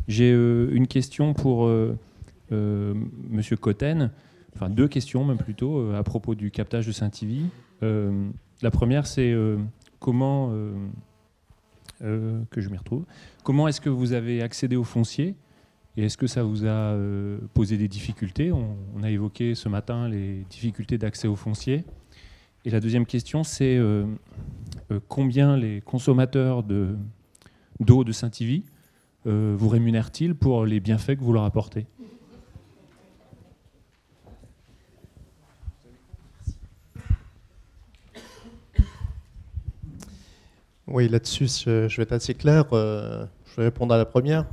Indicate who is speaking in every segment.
Speaker 1: J'ai une question pour Monsieur Cotten, enfin deux questions même plutôt, à propos du captage de Saint-Yvi. La première, c'est comment, que je m'y retrouve, comment est-ce que vous avez accédé au foncier et est-ce que ça vous a posé des difficultés? On a évoqué ce matin les difficultés d'accès au foncier. Et la deuxième question, c'est combien les consommateurs d'eau de Saint-Yvi vous rémunèrent-ils pour les bienfaits que vous leur apportez?
Speaker 2: Oui, là-dessus, je vais être assez clair. Je vais répondre à la première.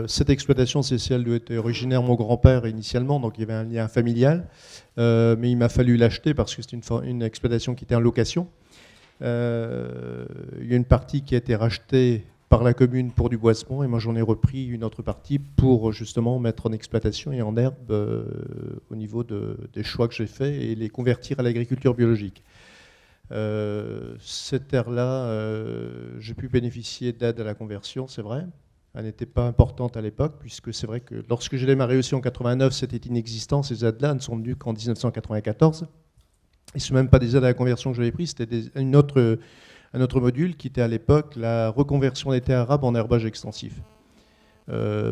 Speaker 2: Cette exploitation, c'est celle d'où était originaire mon grand-père initialement, donc il y avait un lien familial. Mais il m'a fallu l'acheter parce que c'est une exploitation qui était en location. Il y a une partie qui a été rachetée par la commune pour du boisement et moi j'en ai repris une autre partie pour justement mettre en exploitation et en herbe au niveau des choix que j'ai faits et les convertir à l'agriculture biologique. Cette terre-là, j'ai pu bénéficier d'aide à la conversion, c'est vrai. Elle n'était pas importante à l'époque, puisque c'est vrai que lorsque j'ai démarré aussi en 89, c'était inexistant. Ces aides-là ne sont venues qu'en 1994. Et ce ne sont même pas des aides à la conversion que j'avais prises, c'était un autre module qui était à l'époque la reconversion des terres arables en herbage extensif.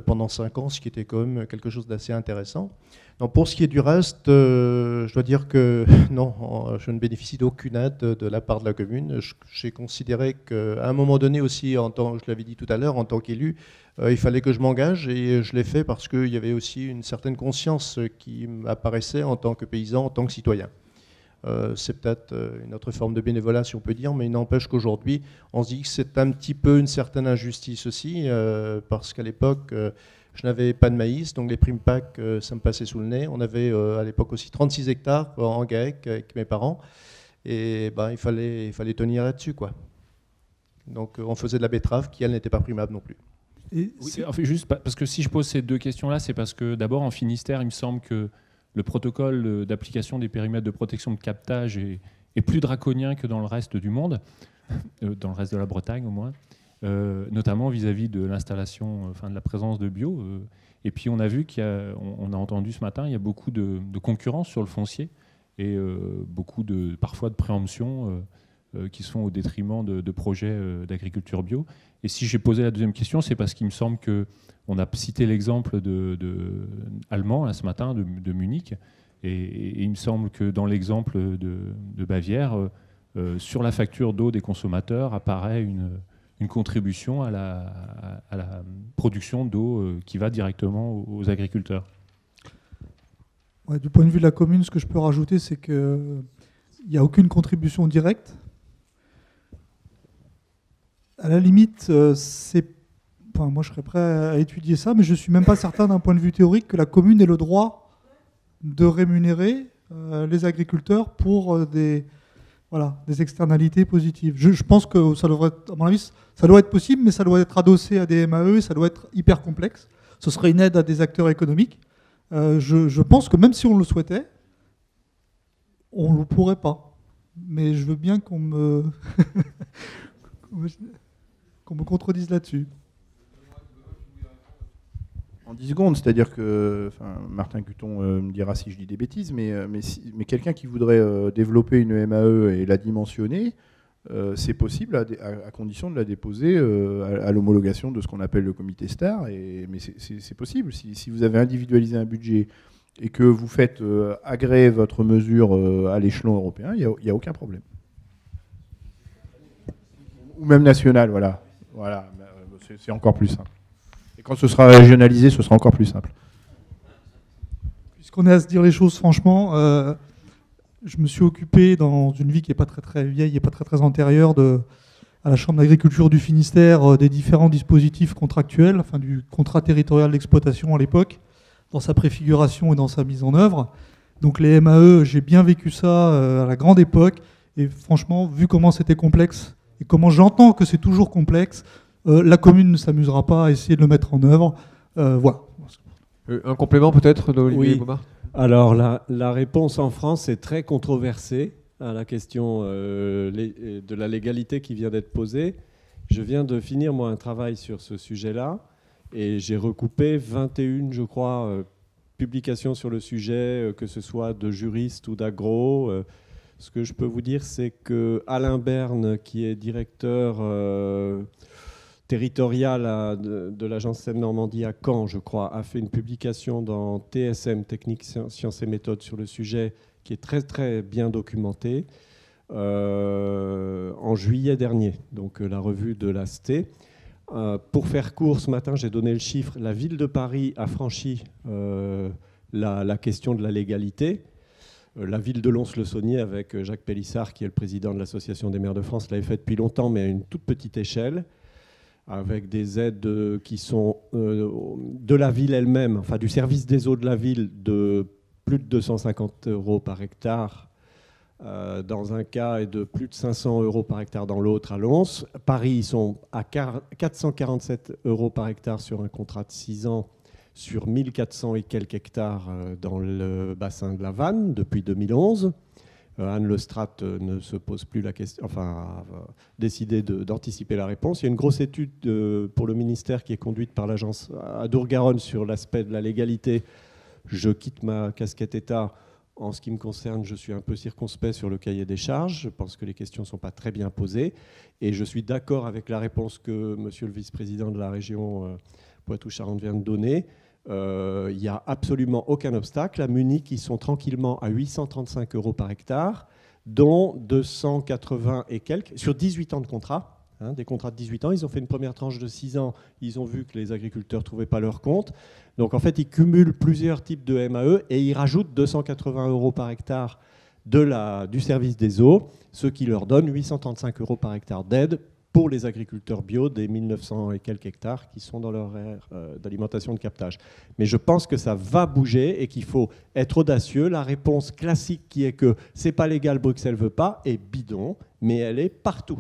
Speaker 2: Pendant 5 ans, ce qui était quand même quelque chose d'assez intéressant. Donc pour ce qui est du reste, je dois dire que non, je ne bénéficie d'aucune aide de la part de la commune. J'ai considéré qu'à un moment donné aussi, je l'avais dit tout à l'heure, en tant qu'élu, il fallait que je m'engage et je l'ai fait parce qu'il y avait aussi une certaine conscience qui m'apparaissait en tant que paysan, en tant que citoyen. C'est peut-être une autre forme de bénévolat si on peut dire, mais il n'empêche qu'aujourd'hui on se dit que c'est un petit peu une certaine injustice aussi, parce qu'à l'époque je n'avais pas de maïs, donc les primes PAC ça me passait sous le nez. On avait à l'époque aussi 36 hectares en GAEC avec mes parents, et ben, il fallait tenir là-dessus, quoi. Donc on faisait de la betterave qui elle n'était pas primable non plus.
Speaker 1: Oui, en fait, juste parce que si je pose ces deux questions-là, c'est parce que d'abord en Finistère, il me semble que le protocole d'application des périmètres de protection de captage est plus draconien que dans le reste du monde, dans le reste de la Bretagne au moins, notamment vis-à-vis de l'installation, enfin de la présence de bio. Et puis on a vu on a entendu ce matin, il y a beaucoup de concurrence sur le foncier et beaucoup parfois de préemptions qui sont au détriment de projets d'agriculture bio. Et si j'ai posé la deuxième question, c'est parce qu'il me semble qu'on a cité l'exemple allemand là, ce matin, de Munich, et il me semble que dans l'exemple de Bavière, sur la facture d'eau des consommateurs apparaît une contribution à la production d'eau qui va directement aux agriculteurs.
Speaker 3: Ouais, du point de vue de la commune, ce que je peux rajouter, c'est qu'il n'y a aucune contribution directe. À la limite, moi je serais prêt à étudier ça, mais je ne suis même pas certain d'un point de vue théorique que la commune ait le droit de rémunérer les agriculteurs pour des externalités positives. Je pense que ça devrait, à mon avis, ça doit être possible, mais ça doit être adossé à des MAE, ça doit être hyper complexe. Ce serait une aide à des acteurs économiques. Je pense que même si on le souhaitait, on ne le pourrait pas. Mais je veux bien qu'on me contredise là-dessus.
Speaker 4: En 10 secondes, c'est-à-dire que, Martin Cuton me dira si je dis des bêtises, mais quelqu'un qui voudrait développer une MAE et la dimensionner, c'est possible à condition de la déposer à l'homologation de ce qu'on appelle le comité STAR. Mais c'est possible. Si vous avez individualisé un budget et que vous faites agréer votre mesure à l'échelon européen, il n'y a aucun problème. Ou même national, voilà. C'est encore plus simple. Et quand ce sera régionalisé, ce sera encore plus simple.
Speaker 3: Puisqu'on est à se dire les choses franchement, je me suis occupé dans une vie qui n'est pas très très vieille et pas très très antérieure à la Chambre d'agriculture du Finistère des différents dispositifs contractuels, enfin du contrat territorial d'exploitation à l'époque, dans sa préfiguration et dans sa mise en œuvre. Donc les MAE, j'ai bien vécu ça à la grande époque, et franchement, vu comment c'était complexe, et comment j'entends que c'est toujours complexe, la commune ne s'amusera pas à essayer de le mettre en œuvre. Voilà.
Speaker 5: Un complément peut-être d'Olivier Baumard ?
Speaker 6: Alors la réponse en France est très controversée à la question de la légalité qui vient d'être posée. Je viens de finir moi un travail sur ce sujet-là Et j'ai recoupé 21, je crois, publications sur le sujet, que ce soit de juristes ou d'agro. Ce que je peux vous dire, c'est que Alain Berne, qui est directeur territorial de l'agence Seine-Normandie à Caen, je crois, a fait une publication dans TSM, Techniques, Sciences et Méthodes, sur le sujet, qui est très très bien documentée, en juillet dernier, donc la revue de l'AST. Pour faire court, ce matin, j'ai donné le chiffre. La ville de Paris a franchi la question de la légalité. La ville de Lons-le-Saunier, avec Jacques Pélissard, qui est le président de l'Association des maires de France, l'avait fait depuis longtemps, mais à une toute petite échelle, avec des aides qui sont de la ville elle-même, enfin du service des eaux de la ville, de plus de 250 € par hectare dans un cas et de plus de 500 € par hectare dans l'autre à Lons. Paris, ils sont à 447 € par hectare sur un contrat de 6 ans, sur 1400 et quelques hectares dans le bassin de la Vanne depuis 2011. Anne Lestrade ne se pose plus la question, enfin a décidé d'anticiper la réponse. Il y a une grosse étude pour le ministère qui est conduite par l'agence Adour-Garonne sur l'aspect de la légalité. Je quitte ma casquette État. En ce qui me concerne, je suis un peu circonspect sur le cahier des charges. Je pense que les questions ne sont pas très bien posées. Et je suis d'accord avec la réponse que monsieur le vice-président de la région Poitou-Charentes vient de donner. Il n'y a absolument aucun obstacle. À Munich, ils sont tranquillement à 835 € par hectare, dont 280 et quelques, sur 18 ans de contrat. Des contrats de 18 ans. Ils ont fait une première tranche de 6 ans. Ils ont vu que les agriculteurs ne trouvaient pas leur compte. Donc en fait, ils cumulent plusieurs types de MAE et ils rajoutent 280 € par hectare du service des eaux, ce qui leur donne 835 € par hectare d'aide pour les agriculteurs bio des 1900 et quelques hectares qui sont dans leur aire d'alimentation de captage. Mais je pense que ça va bouger et qu'il faut être audacieux. La réponse classique qui est que c'est pas légal, Bruxelles veut pas, est bidon, mais elle est partout.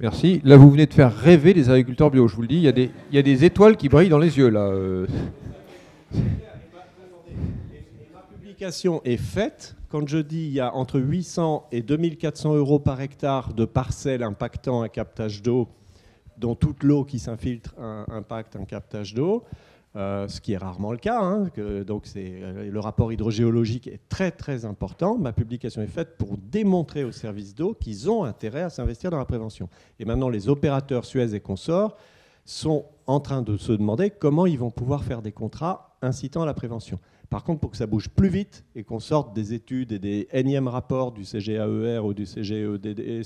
Speaker 5: Merci. Là, vous venez de faire rêver les agriculteurs bio. Je vous le dis, il y a des étoiles qui brillent dans les yeux, là.
Speaker 6: Ma publication est faite. Quand je dis il y a entre 800 et 2400 € par hectare de parcelles impactant un captage d'eau, dont toute l'eau qui s'infiltre impacte un captage d'eau, ce qui est rarement le cas. Donc le rapport hydrogéologique est très très important. Ma publication est faite pour démontrer aux services d'eau qu'ils ont intérêt à s'investir dans la prévention. Et maintenant, les opérateurs Suez et consorts sont en train de se demander comment ils vont pouvoir faire des contrats incitant à la prévention. Par contre, pour que ça bouge plus vite et qu'on sorte des études et des énièmes rapports du CGAER ou du CGEDD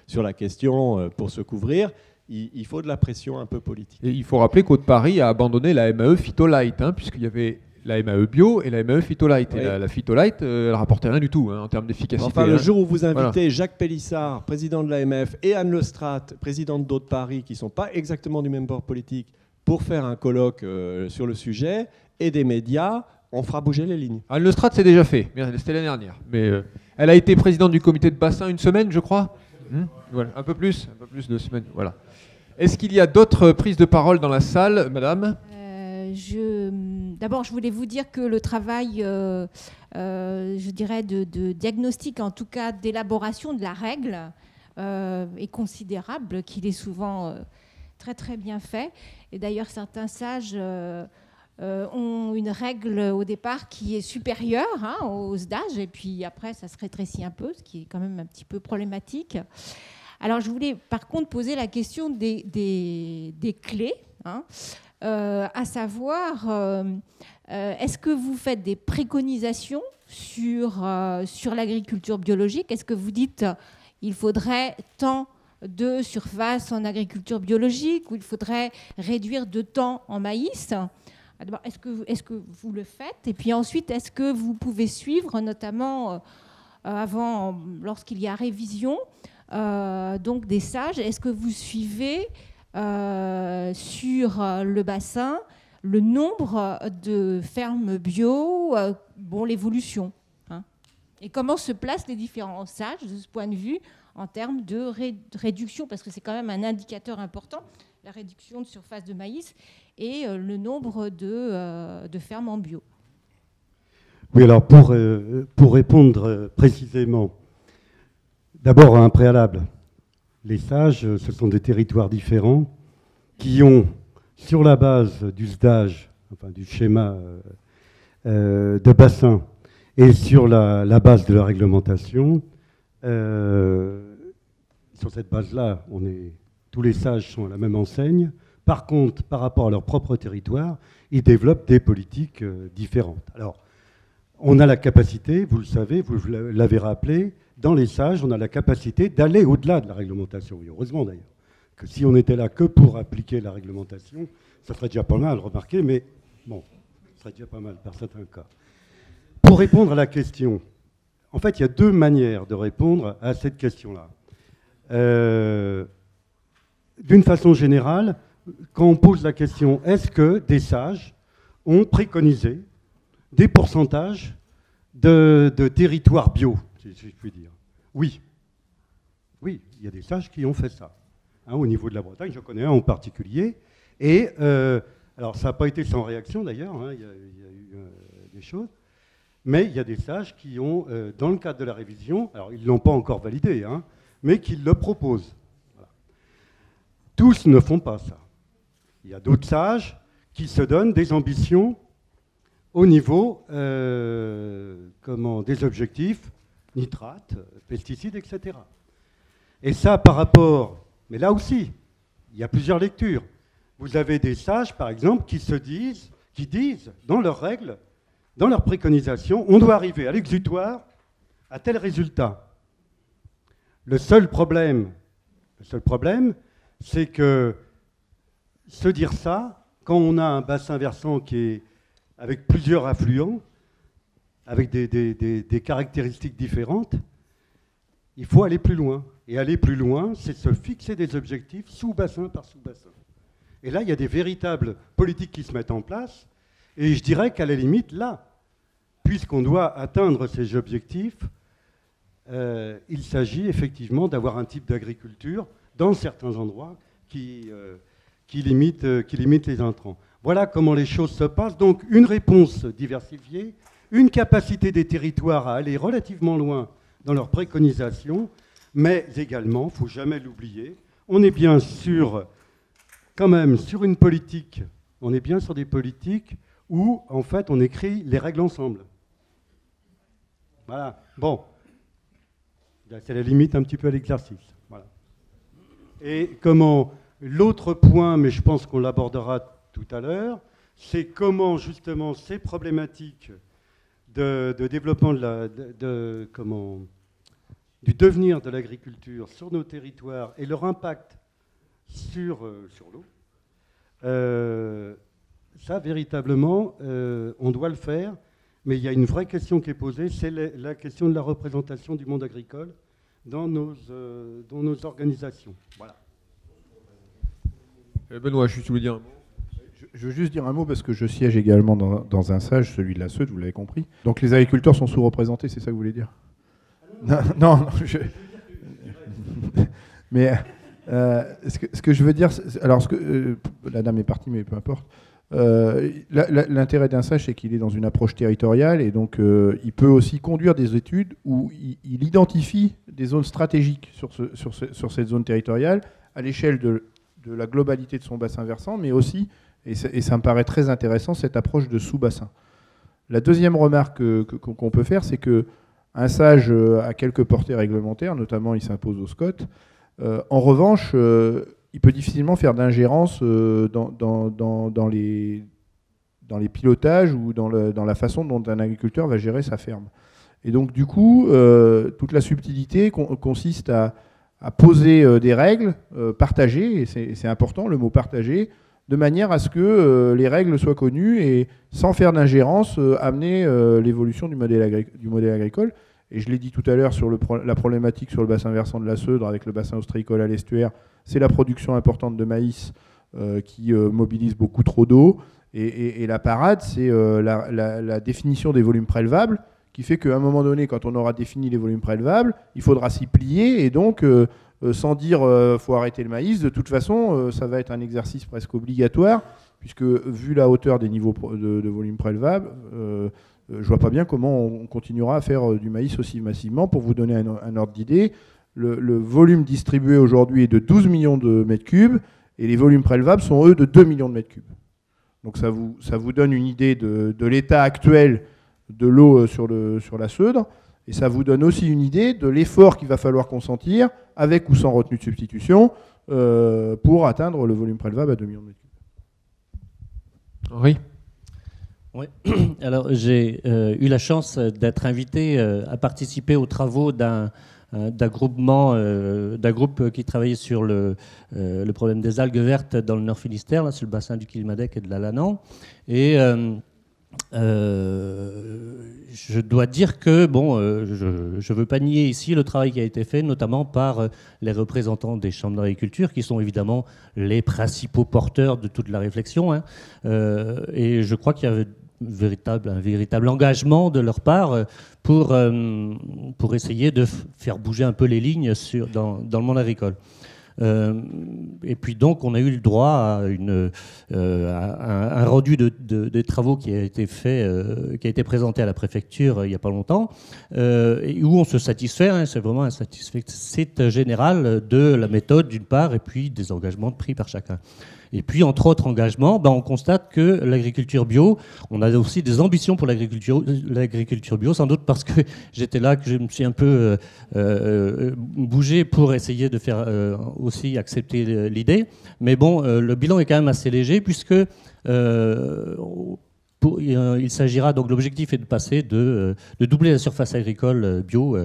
Speaker 6: sur la question pour se couvrir, il faut de la pression un peu politique.
Speaker 5: Et il faut rappeler qu'Haute-Paris a abandonné la MAE Phytolite, puisqu'il y avait la MAE bio et la MAE Phytolite. Oui. Et la Phytolite, elle ne rapportait rien du tout en termes d'efficacité.
Speaker 6: Enfin, le jour où vous invitez Jacques Pélissard, président de l'AMF, et Anne Lestrade, présidente d'Haute-Paris, qui ne sont pas exactement du même bord politique, pour faire un colloque sur le sujet, et des médias, on fera bouger les lignes.
Speaker 5: Anne Lestrade, c'est déjà fait. C'était l'année dernière. Mais elle a été présidente du comité de bassin une semaine, je crois. Voilà. Un peu plus de semaines. Voilà. Est-ce qu'il y a d'autres prises de parole dans la salle, madame ?
Speaker 7: D'abord, je voulais vous dire que le travail, je dirais, de diagnostic, en tout cas d'élaboration de la règle, est considérable, qu'il est souvent très très bien fait. Et d'ailleurs, certains sages ont une règle au départ qui est supérieure aux SDAGE, et puis après, ça se rétrécit un peu, ce qui est quand même un petit peu problématique. Alors, je voulais par contre poser la question des clés, à savoir, est-ce que vous faites des préconisations sur l'agriculture biologique ? Est-ce que vous dites il faudrait tant de surface en agriculture biologique ou il faudrait réduire de temps en maïs ? Est-ce que vous le faites ? Et puis ensuite, est-ce que vous pouvez suivre, notamment lorsqu'il y a révision donc des sages, est-ce que vous suivez sur le bassin le nombre de fermes bio, l'évolution, et comment se placent les différents sages de ce point de vue en termes de réduction, parce que c'est quand même un indicateur important, la réduction de surface de maïs et le nombre de fermes en bio.
Speaker 8: Oui, alors pour répondre précisément, d'abord un préalable. Les sages, ce sont des territoires différents qui ont sur la base du SDAGE, enfin du schéma de bassin, et sur la base de la réglementation, sur cette base-là, tous les sages sont à la même enseigne. Par contre, par rapport à leur propre territoire, ils développent des politiques différentes. Alors, on a la capacité, vous le savez, vous l'avez rappelé, dans les sages, on a la capacité d'aller au-delà de la réglementation. Et heureusement d'ailleurs, que si on était là que pour appliquer la réglementation, ça serait déjà pas mal, remarquez, mais bon, ça serait déjà pas mal par certains cas. Pour répondre à la question, en fait, il y a deux manières de répondre à cette question-là. D'une façon générale, quand on pose la question, est-ce que des sages ont préconisé des pourcentages de territoires bio, si je puis dire? Oui. Oui, il y a des sages qui ont fait ça. Au niveau de la Bretagne, je connais un en particulier. Et alors, ça n'a pas été sans réaction d'ailleurs, il y a eu des choses. Mais il y a des sages qui ont, dans le cadre de la révision, alors ils ne l'ont pas encore validé, mais qui le proposent. Voilà. Tous ne font pas ça. Il y a d'autres sages qui se donnent des ambitions au niveau des objectifs, nitrates, pesticides, etc. Et ça, par rapport, mais là aussi, il y a plusieurs lectures. Vous avez des sages, par exemple, qui disent dans leurs règles, dans leurs préconisations, on doit arriver à l'exutoire à tel résultat. Le seul problème, c'est que se dire ça, quand on a un bassin versant qui est avec plusieurs affluents, avec des caractéristiques différentes, il faut aller plus loin. Et aller plus loin, c'est se fixer des objectifs sous-bassin par sous-bassin. Et là, il y a des véritables politiques qui se mettent en place. Et je dirais qu'à la limite, là, puisqu'on doit atteindre ces objectifs, il s'agit effectivement d'avoir un type d'agriculture dans certains endroits qui limite les intrants. Voilà comment les choses se passent. Donc une réponse diversifiée, une capacité des territoires à aller relativement loin dans leurs préconisations, mais également, il ne faut jamais l'oublier, on est bien sûr, quand même, sur une politique, on est bien sur des politiques où, en fait, on écrit les règles ensemble. Voilà. Bon. C'est la limite un petit peu à l'exercice. Voilà. Et comment... L'autre point, mais je pense qu'on l'abordera tout à l'heure, c'est comment justement ces problématiques de développement du devenir de l'agriculture sur nos territoires et leur impact sur l'eau, ça véritablement, on doit le faire, mais il y a une vraie question qui est posée, c'est la question de la représentation du monde agricole dans nos organisations. Voilà.
Speaker 5: Benoît, je voulais dire un mot.
Speaker 4: Je veux juste dire un mot parce que je siège également dans un SAGE, celui de la Seude, vous l'avez compris. Donc les agriculteurs sont sous-représentés, c'est ça que vous voulez dire? Non, mais ce que je veux dire, alors la dame est partie, mais peu importe. L'intérêt d'un SAGE, c'est qu'il est dans une approche territoriale et donc il peut aussi conduire des études où il identifie des zones stratégiques sur cette zone territoriale à l'échelle de la globalité de son bassin versant, mais aussi, et ça me paraît très intéressant, cette approche de sous-bassin. La deuxième remarque qu'on peut faire, c'est qu'un SAGE a quelques portées réglementaires, notamment il s'impose au SCOT. En revanche, il peut difficilement faire d'ingérence dans les pilotages ou dans la façon dont un agriculteur va gérer sa ferme. Et donc, du coup, toute la subtilité consiste à poser des règles partagées, et c'est important le mot partagé, de manière à ce que les règles soient connues et sans faire d'ingérence, amener l'évolution du modèle agricole. Et je l'ai dit tout à l'heure sur la problématique sur le bassin versant de la Seudre avec le bassin ostréicole à l'estuaire, c'est la production importante de maïs qui mobilise beaucoup trop d'eau. Et la parade, c'est la définition des volumes prélevables qui fait qu'à un moment donné, quand on aura défini les volumes prélevables, il faudra s'y plier et donc, sans dire faut arrêter le maïs, de toute façon, ça va être un exercice presque obligatoire, puisque vu la hauteur des niveaux de volumes prélevables, je vois pas bien comment on continuera à faire du maïs aussi massivement. Pour vous donner un ordre d'idée, le volume distribué aujourd'hui est de 12 millions de mètres cubes, Et les volumes prélevables sont, eux, de 2 millions de mètres cubes. Donc ça vous donne une idée de l'état actuel de l'eau sur la Seudre, et ça vous donne aussi une idée de l'effort qu'il va falloir consentir, avec ou sans retenue de substitution, pour atteindre le volume prélevable à 2 millions de mètres cubes.
Speaker 5: Henri ?
Speaker 9: Oui. Alors j'ai eu la chance d'être invité à participer aux travaux d'un groupe qui travaillait sur le problème des algues vertes dans le Nord Finistère, là, sur le bassin du Kilmadec et de l'Alanan. Et je dois dire que, bon, je ne veux pas nier ici le travail qui a été fait, notamment par les représentants des chambres d'agriculture, qui sont évidemment les principaux porteurs de toute la réflexion. Hein. Et je crois qu'il y avait un véritable engagement de leur part pour essayer de faire bouger un peu les lignes dans le monde agricole. Et puis donc on a eu le droit à un rendu des travaux qui a été fait, qui a été présenté à la préfecture il n'y a pas longtemps, et où on se satisfait, hein, c'est vraiment un satisfait général de la méthode d'une part, et puis des engagements pris par chacun. Et puis, entre autres engagements, on constate que l'agriculture bio, on a aussi des ambitions pour l'agriculture bio, sans doute parce que j'étais là, que je me suis un peu bougé pour essayer de faire aussi accepter l'idée. Mais bon, le bilan est quand même assez léger, puisque il s'agira donc, l'objectif est de passer de doubler la surface agricole bio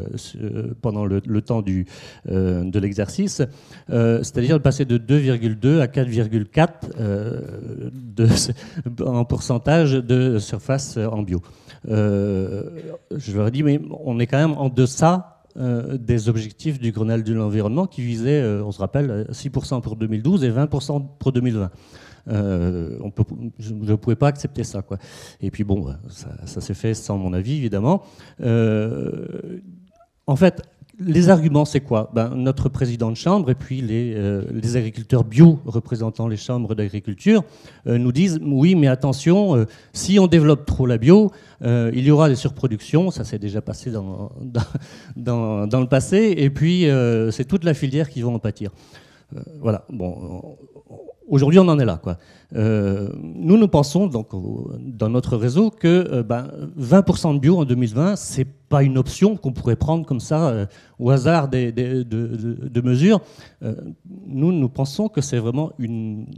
Speaker 9: pendant le temps de l'exercice, c'est-à-dire de passer de 2,2 à 4,4 en pourcentage de surface en bio. Je leur ai dit, mais on est quand même en deçà des objectifs du Grenelle de l'environnement qui visaient, on se rappelle, 6% pour 2012 et 20% pour 2020. Je ne pouvais pas accepter ça, quoi. Et puis bon, ça s'est fait sans mon avis, évidemment. En fait, les arguments, c'est quoi ? Notre président de chambre et puis les agriculteurs bio représentant les chambres d'agriculture nous disent « Oui, mais attention, si on développe trop la bio, il y aura des surproductions. » Ça s'est déjà passé dans le passé. Et puis, c'est toute la filière qui va en pâtir. Voilà, bon... Aujourd'hui, on en est là, quoi. Nous pensons, donc, dans notre réseau, que 20% de bio en 2020, c'est pas une option qu'on pourrait prendre comme ça, au hasard de mesures. Nous pensons que c'est vraiment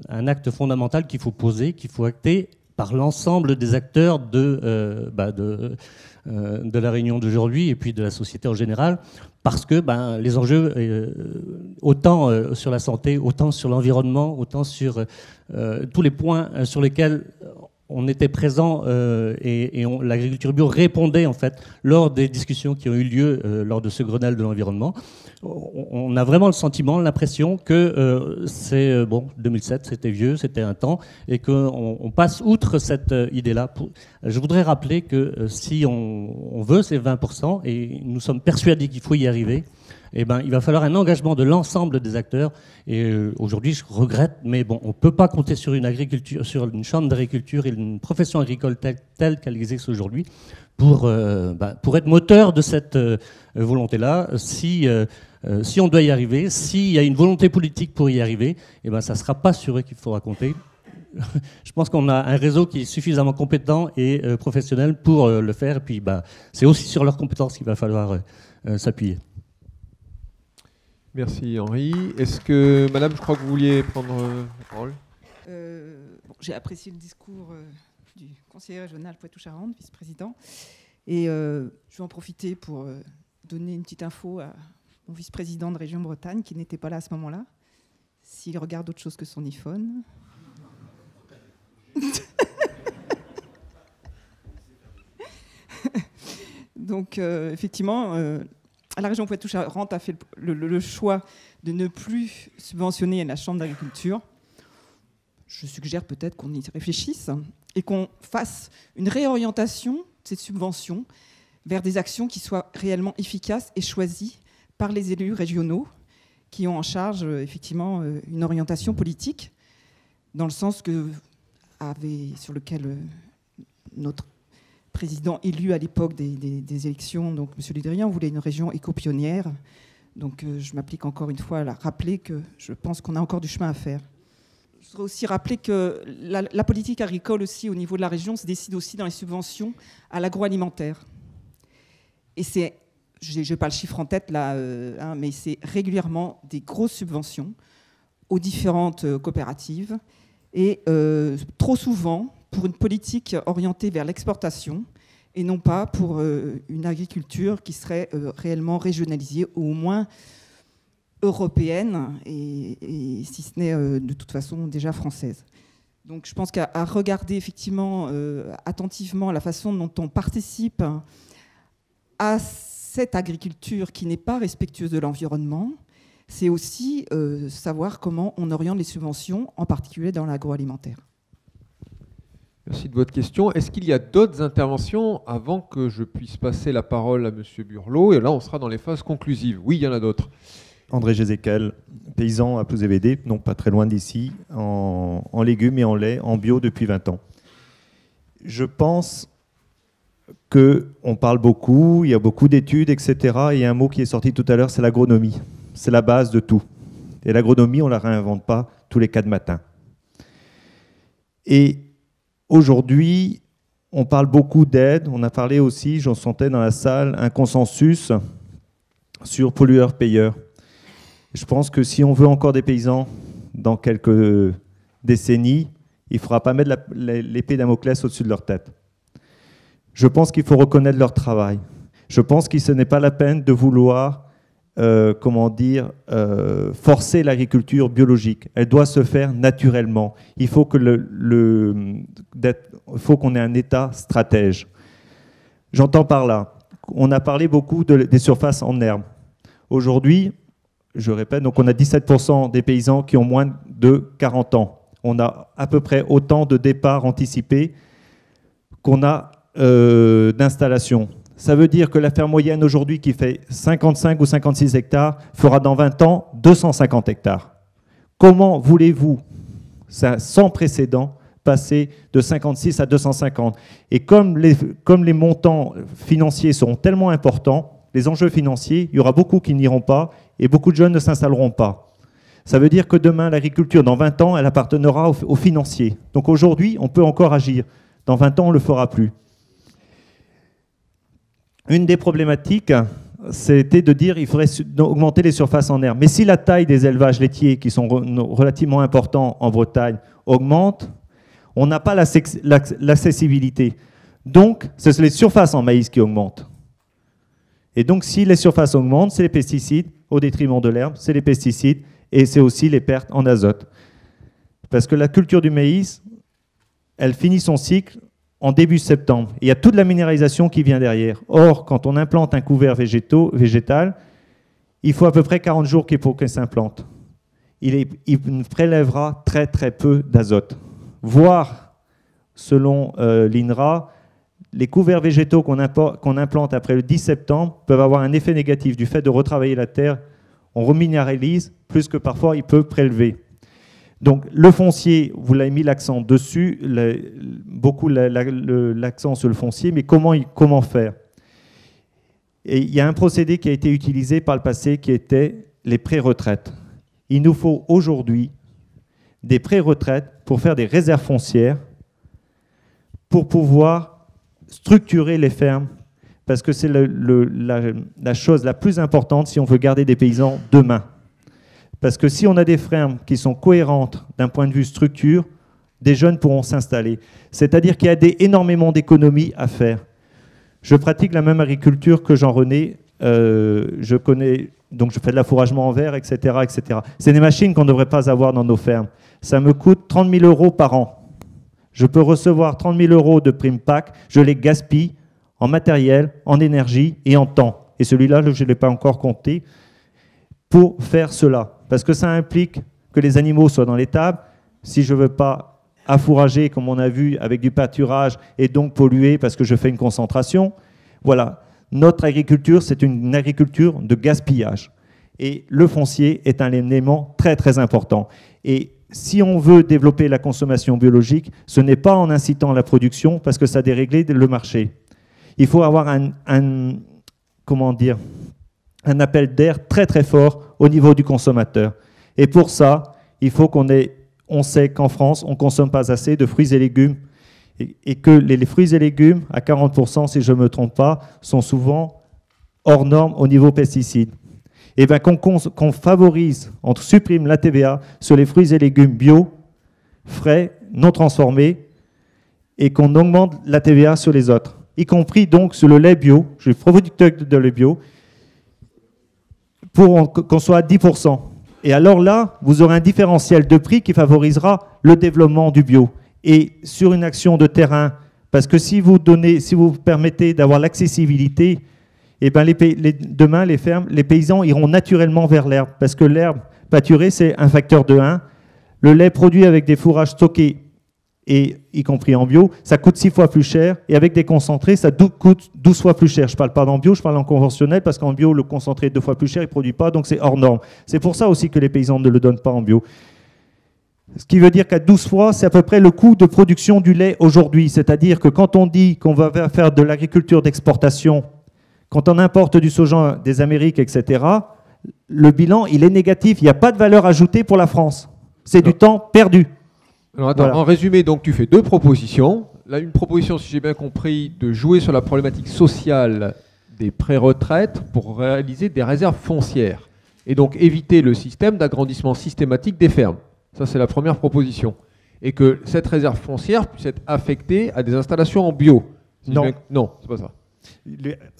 Speaker 9: un acte fondamental qu'il faut poser, qu'il faut acter par l'ensemble des acteurs de la réunion d'aujourd'hui et puis de la société en général, parce que les enjeux, autant sur la santé, autant sur l'environnement, autant sur tous les points sur lesquels on était présent et l'agriculture bio répondait en fait lors des discussions qui ont eu lieu lors de ce Grenelle de l'environnement. On a vraiment le sentiment, l'impression que c'est 2007, c'était vieux, c'était un temps, et qu'on passe outre cette idée-là. Je voudrais rappeler que si on veut ces 20%, et nous sommes persuadés qu'il faut y arriver, il va falloir un engagement de l'ensemble des acteurs. Et aujourd'hui, je regrette, mais bon, on ne peut pas compter sur une chambre d'agriculture et une profession agricole telle qu'elle existe aujourd'hui pour être moteur de cette volonté-là. Si on doit y arriver, s'il y a une volonté politique pour y arriver, ça ne sera pas sur eux qu'il faudra compter. Je pense qu'on a un réseau qui est suffisamment compétent et professionnel pour le faire. Et puis, c'est aussi sur leurs compétences qu'il va falloir s'appuyer.
Speaker 5: Merci Henri. Est-ce que, madame, je crois que vous vouliez prendre la parole ?
Speaker 10: J'ai apprécié le discours du conseiller régional Poitou-Charentes, vice-président. Et je vais en profiter pour donner une petite info à mon vice-président de région Bretagne, qui n'était pas là à ce moment-là, s'il regarde autre chose que son iPhone. Donc, effectivement... la région Poitou-Charentes a fait le choix de ne plus subventionner la chambre d'agriculture. Je suggère peut-être qu'on y réfléchisse et qu'on fasse une réorientation de ces subventions vers des actions qui soient réellement efficaces et choisies par les élus régionaux qui ont en charge effectivement une orientation politique, dans le sens sur lequel notre président élu à l'époque des élections, donc M. Le Drian, voulait une région éco-pionnière. Donc je m'applique encore une fois à rappeler que je pense qu'on a encore du chemin à faire. je voudrais aussi rappeler que la politique agricole aussi au niveau de la région se décide aussi dans les subventions à l'agroalimentaire. Et c'est, je n'ai pas le chiffre en tête là, mais c'est régulièrement des grosses subventions aux différentes coopératives et trop souvent pour une politique orientée vers l'exportation et non pas pour une agriculture qui serait réellement régionalisée ou au moins européenne et si ce n'est de toute façon déjà française. Donc je pense qu'à regarder effectivement attentivement la façon dont on participe à cette agriculture qui n'est pas respectueuse de l'environnement, c'est aussi savoir comment on oriente les subventions, en particulier dans l'agroalimentaire.
Speaker 5: Merci de votre question. Est-ce qu'il y a d'autres interventions avant que je puisse passer la parole à M. Burlot? Et là, on sera dans les phases conclusives. Oui, il y en a d'autres.
Speaker 11: André Gézékel, paysan à Plouzévédé, non pas très loin d'ici, en légumes et en lait, en bio depuis 20 ans. Je pense qu'on parle beaucoup, il y a beaucoup d'études, etc. Et il y a un mot qui est sorti tout à l'heure, c'est l'agronomie. C'est la base de tout. Et l'agronomie, on ne la réinvente pas tous les 4 matins. Et aujourd'hui, on parle beaucoup d'aide. On a parlé aussi, j'en sentais dans la salle, un consensus sur pollueur-payeur. Je pense que si on veut encore des paysans dans quelques décennies, il ne faudra pas mettre l'épée Damoclès au-dessus de leur tête. Je pense qu'il faut reconnaître leur travail. Je pense que ce n'est pas la peine de vouloir, forcer l'agriculture biologique. Elle doit se faire naturellement. Il faut que qu'on ait un État stratège. J'entends par là, on a parlé beaucoup des surfaces en herbe. Aujourd'hui, je répète, donc on a 17% des paysans qui ont moins de 40 ans. On a à peu près autant de départs anticipés qu'on a d'installations. Ça veut dire que la ferme moyenne aujourd'hui qui fait 55 ou 56 hectares fera dans 20 ans 250 hectares. Comment voulez-vous, sans précédent, passer de 56 à 250? Et comme les montants financiers seront tellement importants, les enjeux financiers, il y aura beaucoup qui n'iront pas et beaucoup de jeunes ne s'installeront pas. Ça veut dire que demain, l'agriculture, dans 20 ans, elle appartiendra aux financiers. Donc aujourd'hui, on peut encore agir. Dans 20 ans, on ne le fera plus. Une des problématiques, c'était de dire qu'il faudrait augmenter les surfaces en herbe. Mais si la taille des élevages laitiers, qui sont relativement importants en Bretagne, augmente, on n'a pas l'accessibilité. Donc, c'est les surfaces en maïs qui augmentent. Et donc, si les surfaces augmentent, c'est les pesticides au détriment de l'herbe, c'est les pesticides et c'est aussi les pertes en azote. Parce que la culture du maïs, elle finit son cycle en début septembre. Il y a toute la minéralisation qui vient derrière. Or, quand on implante un couvert végétal, il faut à peu près 40 jours pour qu'il s'implante. Il prélèvera très très peu d'azote. Voire, selon l'INRA, les couverts végétaux qu'on implante après le 10 septembre peuvent avoir un effet négatif du fait de retravailler la terre. On reminéralise, plus que parfois il peut prélever. Donc le foncier, vous l'avez mis l'accent dessus, beaucoup l'accent sur le foncier, mais comment faire? Et il y a un procédé qui a été utilisé par le passé qui était les pré-retraites. Il nous faut aujourd'hui des pré-retraites pour faire des réserves foncières, pour pouvoir structurer les fermes, parce que c'est la chose la plus importante si on veut garder des paysans demain. Parce que si on a des fermes qui sont cohérentes d'un point de vue structure, des jeunes pourront s'installer. C'est-à-dire qu'il y a énormément d'économies à faire. Je pratique la même agriculture que Jean-René. Je connais, donc je fais de l'affouragement en verre, etc., etc. C'est des machines qu'on ne devrait pas avoir dans nos fermes. Ça me coûte 30 000 € par an. Je peux recevoir 30 000 € de prime PAC, je les gaspille en matériel, en énergie et en temps. Et celui-là, je ne l'ai pas encore compté, pour faire cela. Parce que ça implique que les animaux soient dans l'étable. Si je ne veux pas affourager, comme on a vu, avec du pâturage et donc polluer parce que je fais une concentration, voilà. Notre agriculture, c'est une agriculture de gaspillage. Et le foncier est un élément très, très important. Et si on veut développer la consommation biologique, ce n'est pas en incitant la production, parce que ça dérègle le marché. Il faut avoir un appel d'air très très fort au niveau du consommateur. Et pour ça, il faut qu'on on sait qu'en France, on ne consomme pas assez de fruits et légumes et que les fruits et légumes, à 40%, si je ne me trompe pas, sont souvent hors normes au niveau pesticides. Et bien qu'on favorise, on supprime la TVA sur les fruits et légumes bio, frais, non transformés, et qu'on augmente la TVA sur les autres, y compris donc sur le lait bio, je suis producteur de lait bio, pour qu'on soit à 10%. Et alors là, vous aurez un différentiel de prix qui favorisera le développement du bio. Et sur une action de terrain, parce que si vous permettez d'avoir l'accessibilité, eh ben demain, les fermes, les paysans iront naturellement vers l'herbe, parce que l'herbe pâturée, c'est un facteur de 1. Le lait produit avec des fourrages stockés, et y compris en bio, ça coûte 6 fois plus cher, et avec des concentrés, ça coûte 12 fois plus cher. Je ne parle pas en bio, je parle en conventionnel, parce qu'en bio, le concentré est 2 fois plus cher, il ne produit pas, donc c'est hors norme. C'est pour ça aussi que les paysans ne le donnent pas en bio. Ce qui veut dire qu'à 12 fois, c'est à peu près le coût de production du lait aujourd'hui. C'est-à-dire que quand on dit qu'on va faire de l'agriculture d'exportation, quand on importe du soja des Amériques, etc., le bilan, il est négatif. Il n'y a pas de valeur ajoutée pour la France. C'est du temps perdu.
Speaker 5: Alors attends, voilà. En résumé, donc tu fais 2 propositions. Là, une proposition, si j'ai bien compris, de jouer sur la problématique sociale des pré-retraites pour réaliser des réserves foncières. Et donc éviter le système d'agrandissement systématique des fermes. Ça, c'est la première proposition. Et que cette réserve foncière puisse être affectée à des installations en bio.
Speaker 11: Non.
Speaker 5: Non, c'est pas ça.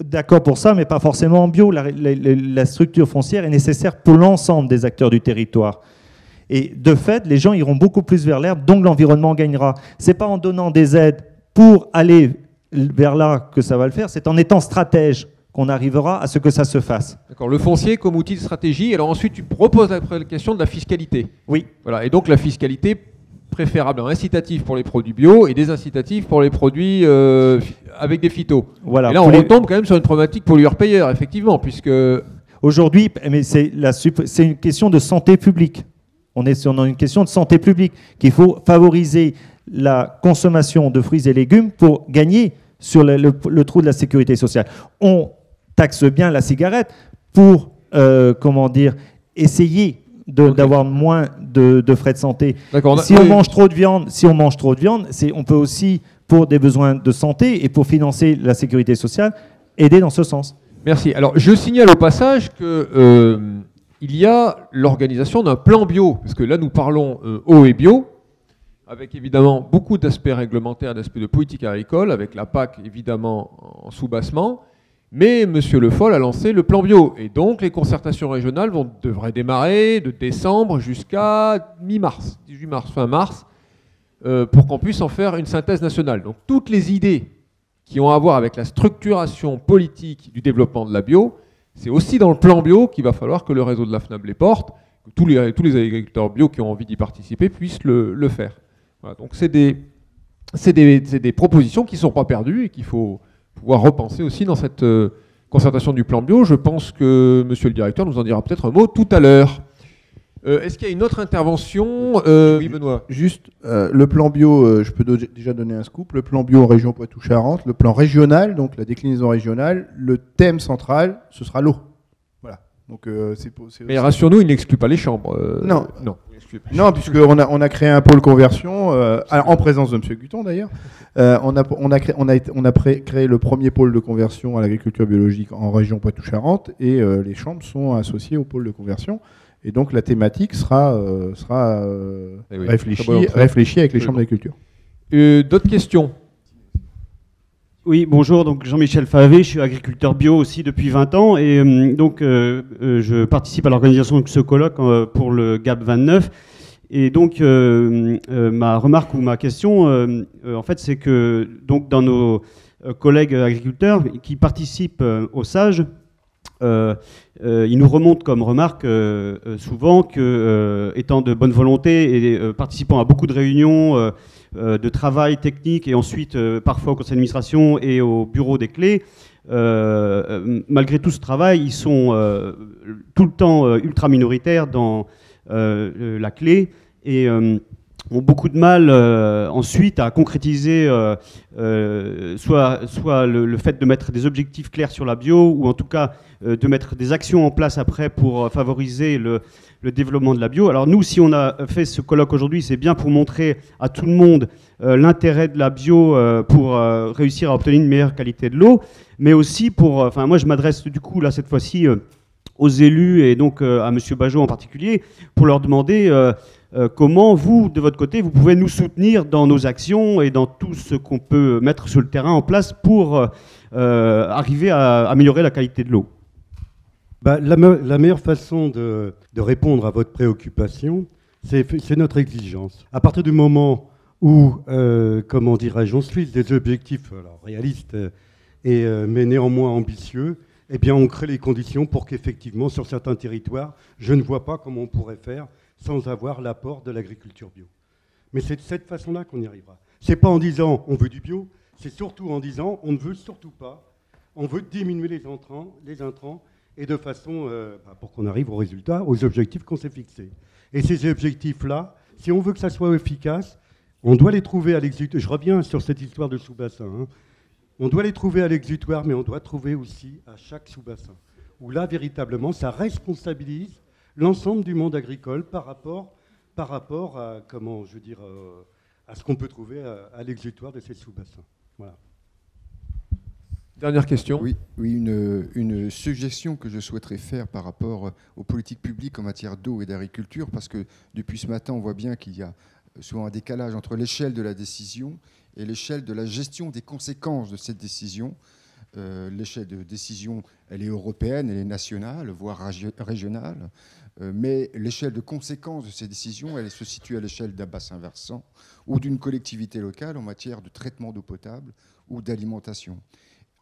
Speaker 11: D'accord pour ça, mais pas forcément en bio. La structure foncière est nécessaire pour l'ensemble des acteurs du territoire. Et de fait, les gens iront beaucoup plus vers l'herbe, donc l'environnement gagnera. Ce n'est pas en donnant des aides pour aller vers là que ça va le faire, c'est en étant stratège qu'on arrivera à ce que ça se fasse.
Speaker 5: D'accord, le foncier comme outil de stratégie. Alors ensuite, tu proposes la question de la fiscalité.
Speaker 11: Oui.
Speaker 5: Voilà, et donc la fiscalité préférable, incitatif pour les produits bio et désincitatif pour les produits avec des phytos.
Speaker 11: Voilà.
Speaker 5: Et là, on retombe quand même sur une problématique pollueur-payeur, effectivement, puisque...
Speaker 11: Aujourd'hui, mais c'est une question de santé publique. On est sur une question de santé publique, qu'il faut favoriser la consommation de fruits et légumes pour gagner sur le trou de la sécurité sociale. On taxe bien la cigarette pour, essayer d'avoir moins de frais de santé. Si on mange trop de viande, on peut aussi, pour des besoins de santé et pour financer la sécurité sociale, aider dans ce sens.
Speaker 5: Merci. Alors, je signale au passage que il y a l'organisation d'un plan bio, parce que là, nous parlons eau et bio, avec évidemment beaucoup d'aspects réglementaires, d'aspects de politique agricole, avec la PAC évidemment en sous-bassement. Mais M. Le Foll a lancé le plan bio. Et donc, les concertations régionales devraient démarrer de décembre jusqu'à mi-mars, 18 mars, fin mars, pour qu'on puisse en faire une synthèse nationale. Donc, toutes les idées qui ont à voir avec la structuration politique du développement de la bio, c'est aussi dans le plan bio qu'il va falloir que le réseau de la FNAB les porte, que tous les agriculteurs bio qui ont envie d'y participer puissent le faire. Voilà, donc, c'est des propositions qui ne sont pas perdues et qu'il faut pouvoir repenser aussi dans cette concertation du plan bio. Je pense que monsieur le directeur nous en dira peut-être un mot tout à l'heure. Est-ce qu'il y a une autre intervention Oui, Benoît.
Speaker 4: Juste, le plan bio, je peux déjà donner un scoop. Le plan bio en région Poitou-Charentes, le plan régional, donc la déclinaison régionale, le thème central, ce sera l'eau. Voilà. Donc,
Speaker 5: mais rassure-nous, il n'exclue pas les chambres.
Speaker 4: Non. Non, puisqu'on a créé un pôle conversion, en présence de M. Guton d'ailleurs. On a créé le premier pôle de conversion à l'agriculture biologique en région Poitou-Charentes et les chambres sont associées au pôle de conversion. Et donc la thématique sera réfléchie avec les chambres d'agriculture.
Speaker 5: D'autres questions ?
Speaker 12: Oui, bonjour, donc Jean-Michel Favé, je suis agriculteur bio aussi depuis 20 ans et je participe à l'organisation de ce colloque pour le GAP 29 et donc ma remarque ou ma question en fait c'est que donc dans nos collègues agriculteurs qui participent au SAGE, ils nous remontent comme remarque souvent que étant de bonne volonté et participant à beaucoup de réunions de travail technique et ensuite parfois au conseil d'administration et au bureau des clés. Malgré tout ce travail, ils sont tout le temps ultra minoritaires dans la clé et ont beaucoup de mal ensuite à concrétiser soit le fait de mettre des objectifs clairs sur la bio, ou en tout cas de mettre des actions en place après pour favoriser le développement de la bio. Alors nous, si on a fait ce colloque aujourd'hui, c'est bien pour montrer à tout le monde l'intérêt de la bio pour réussir à obtenir une meilleure qualité de l'eau, mais aussi pour... moi, je m'adresse du coup, là, cette fois-ci, aux élus, et donc à M. Bajot en particulier, pour leur demander comment vous, de votre côté, vous pouvez nous soutenir dans nos actions et dans tout ce qu'on peut mettre sur le terrain en place pour arriver à améliorer la qualité de l'eau.
Speaker 8: La meilleure façon de répondre à votre préoccupation, c'est notre exigence. À partir du moment où, comment dirais-je, on se fixe des objectifs réalistes mais néanmoins ambitieux, eh bien on crée les conditions pour qu'effectivement, sur certains territoires, je ne vois pas comment on pourrait faire sans avoir l'apport de l'agriculture bio. Mais c'est de cette façon-là qu'on y arrivera. C'est pas en disant on veut du bio, c'est surtout en disant on ne veut surtout pas, on veut diminuer les intrants, et de façon pour qu'on arrive aux résultats, aux objectifs qu'on s'est fixés. Et ces objectifs-là, si on veut que ça soit efficace, on doit les trouver à l'exutoire. Je reviens sur cette histoire de sous-bassin. On doit les trouver à l'exutoire, mais on doit trouver aussi à chaque sous-bassin. Où là, véritablement, ça responsabilise l'ensemble du monde agricole par rapport à, à ce qu'on peut trouver à l'exutoire de ces sous-bassins. Voilà.
Speaker 5: Dernière question.
Speaker 13: Oui, une suggestion que je souhaiterais faire par rapport aux politiques publiques en matière d'eau et d'agriculture, parce que depuis ce matin, on voit bien qu'il y a souvent un décalage entre l'échelle de la décision et l'échelle de la gestion des conséquences de cette décision. L'échelle de décision, elle est européenne, elle est nationale, voire régionale, mais l'échelle de conséquences de ces décisions, elle se situe à l'échelle d'un bassin versant ou d'une collectivité locale en matière de traitement d'eau potable ou d'alimentation.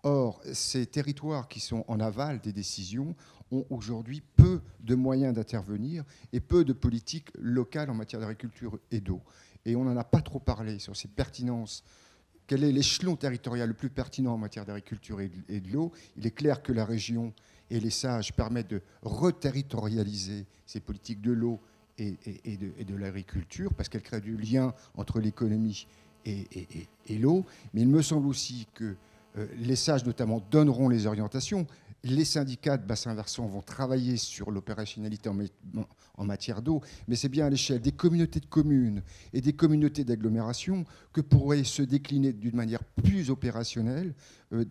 Speaker 13: Or, ces territoires qui sont en aval des décisions ont aujourd'hui peu de moyens d'intervenir et peu de politiques locales en matière d'agriculture et d'eau. Et on n'en a pas trop parlé sur ces pertinences. Quel est l'échelon territorial le plus pertinent en matière d'agriculture et de l'eau? Il est clair que la région et les sages permettent de reterritorialiser ces politiques de l'eau et de l'agriculture, parce qu'elles créent du lien entre l'économie et l'eau. Mais il me semble aussi que les sages, notamment, donneront les orientations. Les syndicats de bassins versants vont travailler sur l'opérationnalité en matière d'eau, mais c'est bien à l'échelle des communautés de communes et des communautés d'agglomération que pourraient se décliner d'une manière plus opérationnelle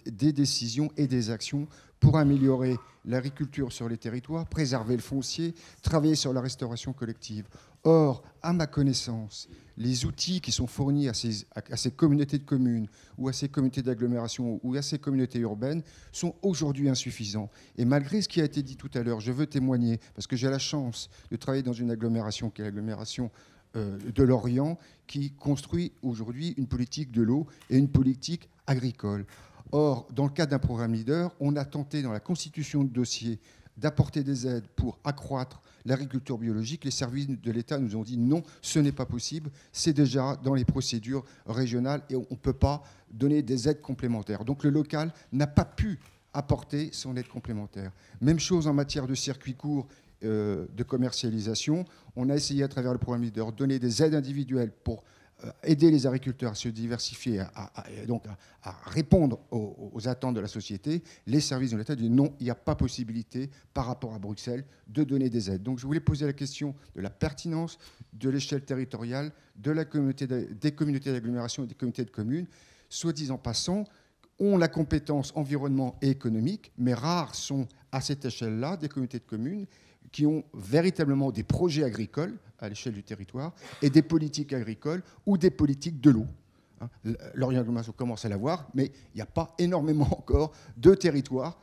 Speaker 13: des décisions et des actions pour améliorer l'agriculture sur les territoires, préserver le foncier, travailler sur la restauration collective. Or, à ma connaissance, les outils qui sont fournis à ces communautés de communes ou à ces communautés d'agglomération ou à ces communautés urbaines sont aujourd'hui insuffisants. Et malgré ce qui a été dit tout à l'heure, je veux témoigner, parce que j'ai la chance de travailler dans une agglomération qui est l'agglomération de Lorient, qui construit aujourd'hui une politique de l'eau et une politique agricole. Or, dans le cadre d'un programme LEADER, on a tenté dans la constitution de dossiers d'apporter des aides pour accroître l'agriculture biologique. Les services de l'État nous ont dit non, ce n'est pas possible, c'est déjà dans les procédures régionales et on ne peut pas donner des aides complémentaires. Donc le local n'a pas pu apporter son aide complémentaire. Même chose en matière de circuits courts de commercialisation. On a essayé à travers le programme LEADER de donner des aides individuelles pour aider les agriculteurs à se diversifier, à répondre aux attentes de la société. Les services de l'État disent non, il n'y a pas possibilité par rapport à Bruxelles de donner des aides. Donc je voulais poser la question de la pertinence de l'échelle territoriale de la communauté des communautés d'agglomération et des communautés de communes. Soit disant passant, ont la compétence environnement et économique, mais rares sont à cette échelle-là des communautés de communes qui ont véritablement des projets agricoles à l'échelle du territoire et des politiques agricoles ou des politiques de l'eau. L'Orient-Agglomération commence à l'avoir, mais il n'y a pas énormément encore de territoires.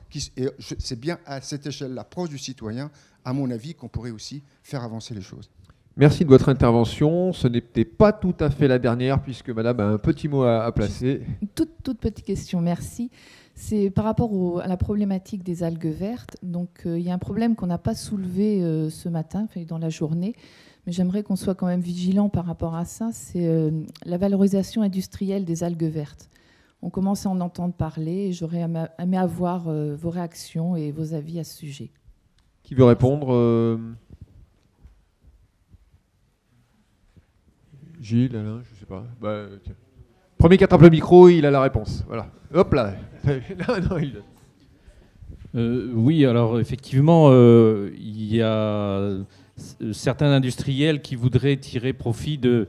Speaker 13: C'est bien à cette échelle-là, proche du citoyen, à mon avis, qu'on pourrait aussi faire avancer les choses.
Speaker 5: Merci de votre intervention. Ce n'était pas tout à fait la dernière, puisque Madame a un petit mot à placer.
Speaker 14: Toute petite question, merci. C'est par rapport à la problématique des algues vertes. Donc, il y a un problème qu'on n'a pas soulevé ce matin, dans la journée, mais j'aimerais qu'on soit quand même vigilant par rapport à ça. C'est la valorisation industrielle des algues vertes. On commence à en entendre parler et j'aurais aimé avoir vos réactions et vos avis à ce sujet.
Speaker 5: Qui veut répondre Gilles, Alain, je sais pas. Bah, tiens. Premier qui attrape le micro, il a la réponse. Voilà. Hop là.
Speaker 15: Oui, alors effectivement, il y a certains industriels qui voudraient tirer profit de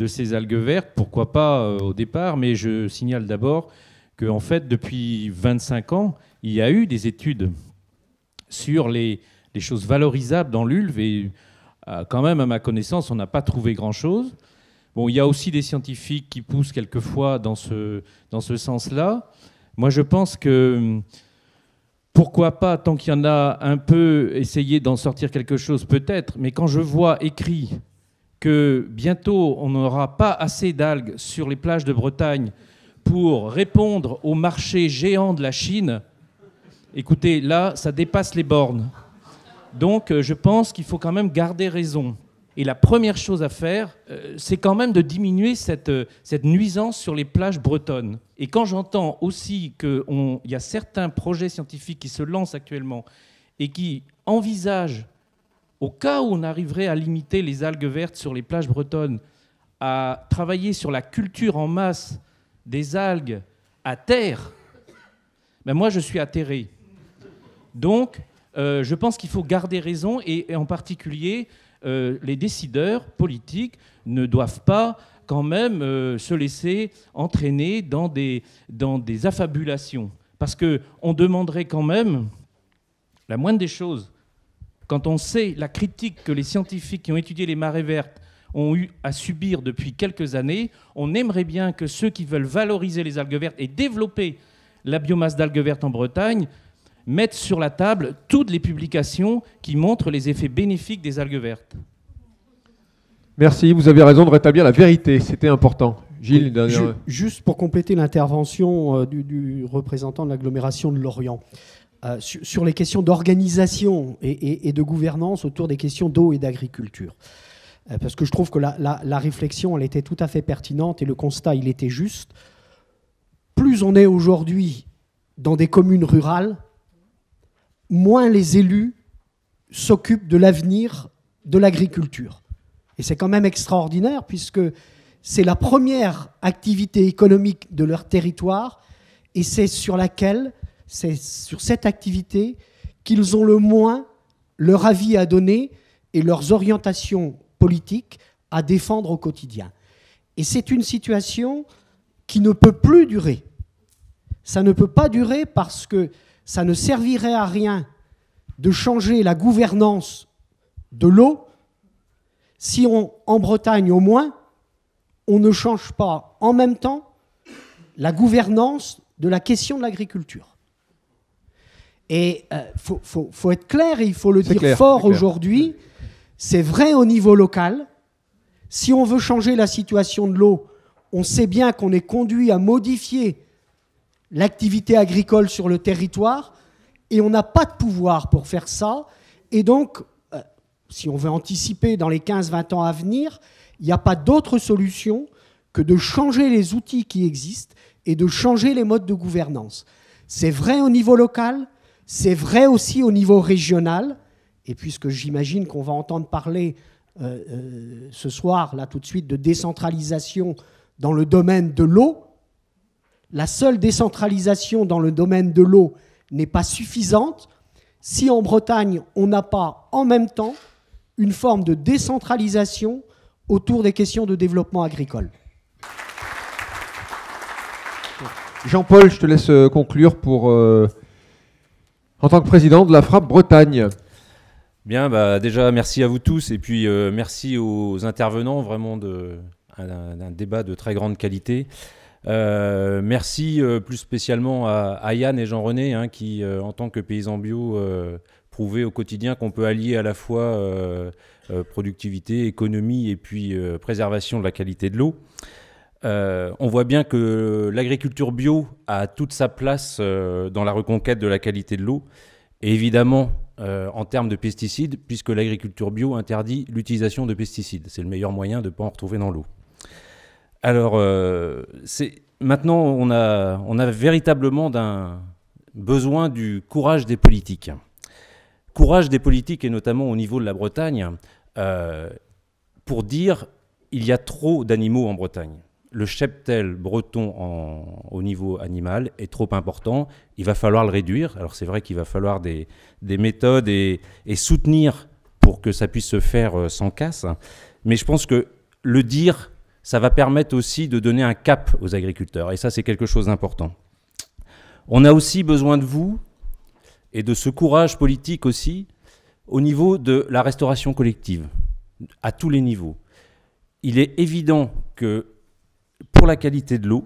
Speaker 15: ces algues vertes, pourquoi pas au départ, mais je signale d'abord qu'en fait, depuis 25 ans, il y a eu des études sur les choses valorisables dans l'ulve, et quand même, à ma connaissance, on n'a pas trouvé grand-chose. Bon, il y a aussi des scientifiques qui poussent quelquefois dans ce sens-là. Moi, je pense que pourquoi pas, tant qu'il y en a un peu, essayer d'en sortir quelque chose, peut-être. Mais quand je vois écrit que bientôt, on n'aura pas assez d'algues sur les plages de Bretagne pour répondre au marché géant de la Chine, écoutez, là, ça dépasse les bornes. Donc, je pense qu'il faut quand même garder raison. Et la première chose à faire, c'est quand même de diminuer cette nuisance sur les plages bretonnes. Et quand j'entends aussi qu'il y a certains projets scientifiques qui se lancent actuellement et qui envisagent, au cas où on arriverait à limiter les algues vertes sur les plages bretonnes, à travailler sur la culture en masse des algues à terre, ben moi je suis atterré. Donc, je pense qu'il faut garder raison, et en particulier, les décideurs politiques ne doivent pas quand même se laisser entraîner dans des affabulations. Parce qu'on demanderait quand même la moindre des choses, quand on sait la critique que les scientifiques qui ont étudié les marées vertes ont eu à subir depuis quelques années, on aimerait bien que ceux qui veulent valoriser les algues vertes et développer la biomasse d'algues vertes en Bretagne mettent sur la table toutes les publications qui montrent les effets bénéfiques des algues vertes.
Speaker 5: Merci, vous avez raison de rétablir la vérité, c'était important. Gilles, dernière...
Speaker 16: Juste pour compléter l'intervention du représentant de l'agglomération de Lorient, sur les questions d'organisation et de gouvernance autour des questions d'eau et d'agriculture. Parce que je trouve que la réflexion, elle était tout à fait pertinente et le constat, il était juste. Plus on est aujourd'hui dans des communes rurales, moins les élus s'occupent de l'avenir de l'agriculture. Et c'est quand même extraordinaire puisque c'est la première activité économique de leur territoire et c'est sur cette activité qu'ils ont le moins leur avis à donner et leurs orientations politiques à défendre au quotidien. Et c'est une situation qui ne peut plus durer. Ça ne peut pas durer parce que ça ne servirait à rien de changer la gouvernance de l'eau si en Bretagne au moins, on ne change pas en même temps la gouvernance de la question de l'agriculture. Et faut être clair et il faut le dire fort aujourd'hui, c'est vrai au niveau local. Si on veut changer la situation de l'eau, on sait bien qu'on est conduit à modifier l'activité agricole sur le territoire et on n'a pas de pouvoir pour faire ça. Et donc, si on veut anticiper dans les 15-20 ans à venir, il n'y a pas d'autre solution que de changer les outils qui existent et de changer les modes de gouvernance. C'est vrai au niveau local, c'est vrai aussi au niveau régional. Et puisque j'imagine qu'on va entendre parler ce soir, là tout de suite, de décentralisation dans le domaine de l'eau, la seule décentralisation dans le domaine de l'eau n'est pas suffisante si en Bretagne, on n'a pas en même temps une forme de décentralisation autour des questions de développement agricole.
Speaker 5: Jean-Paul, je te laisse conclure pour, en tant que président de la FRAP Bretagne.
Speaker 17: Bien, bah, déjà merci à vous tous et puis merci aux intervenants, vraiment d'un débat de très grande qualité. Merci plus spécialement à Yann et Jean-René hein, qui, en tant que paysans bio, prouvaient au quotidien qu'on peut allier à la fois productivité, économie et puis préservation de la qualité de l'eau. On voit bien que l'agriculture bio a toute sa place dans la reconquête de la qualité de l'eau. Et évidemment, en termes de pesticides, puisque l'agriculture bio interdit l'utilisation de pesticides. C'est le meilleur moyen de ne pas en retrouver dans l'eau. Alors, maintenant, on a véritablement besoin du courage des politiques. Courage des politiques, et notamment au niveau de la Bretagne, pour dire il y a trop d'animaux en Bretagne. Le cheptel breton au niveau animal est trop important. Il va falloir le réduire. Alors c'est vrai qu'il va falloir des méthodes et soutenir pour que ça puisse se faire sans casse. Mais je pense que le dire, ça va permettre aussi de donner un cap aux agriculteurs. Et ça, c'est quelque chose d'important. On a aussi besoin de vous et de ce courage politique aussi au niveau de la restauration collective, à tous les niveaux. Il est évident que pour la qualité de l'eau,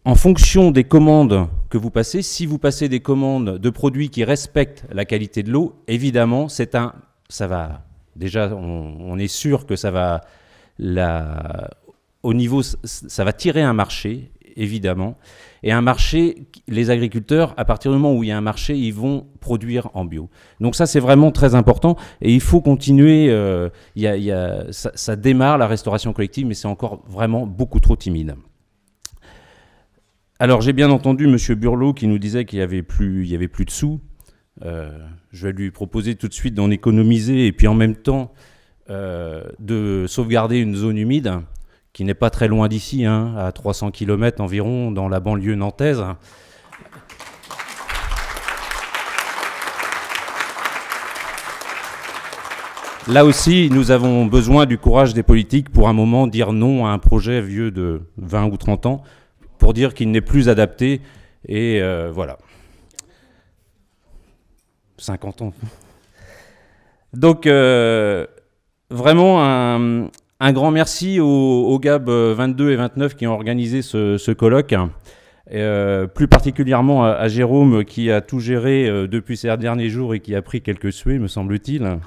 Speaker 17: en fonction des commandes que vous passez, si vous passez des commandes de produits qui respectent la qualité de l'eau, évidemment, ça va. Déjà, on est sûr que ça va, au niveau, ça va tirer un marché, évidemment. Et un marché, les agriculteurs, à partir du moment où il y a un marché, ils vont produire en bio. Donc ça, c'est vraiment très important. Et il faut continuer. Ça démarre, la restauration collective, mais c'est encore vraiment beaucoup trop timide. Alors, j'ai bien entendu M. Burlot qui nous disait qu'il n'y avait plus de sous. Je vais lui proposer tout de suite d'en économiser et puis en même temps de sauvegarder une zone humide qui n'est pas très loin d'ici, hein, à 300 km environ, dans la banlieue nantaise. Là aussi, nous avons besoin du courage des politiques pour un moment dire non à un projet vieux de 20 ou 30 ans, pour dire qu'il n'est plus adapté, et voilà. 50 ans. Donc, vraiment un grand merci aux GAB 22 et 29 qui ont organisé ce colloque, plus particulièrement à Jérôme qui a tout géré depuis ces derniers jours et qui a pris quelques suées, me semble-t-il.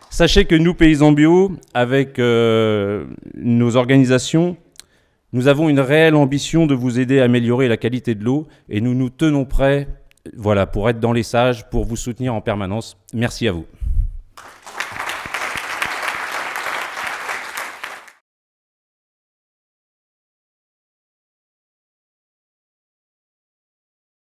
Speaker 17: Sachez que nous, Paysans Bio, avec nos organisations, nous avons une réelle ambition de vous aider à améliorer la qualité de l'eau et nous nous tenons prêts, voilà, pour être dans les sages, pour vous soutenir en permanence. Merci à vous.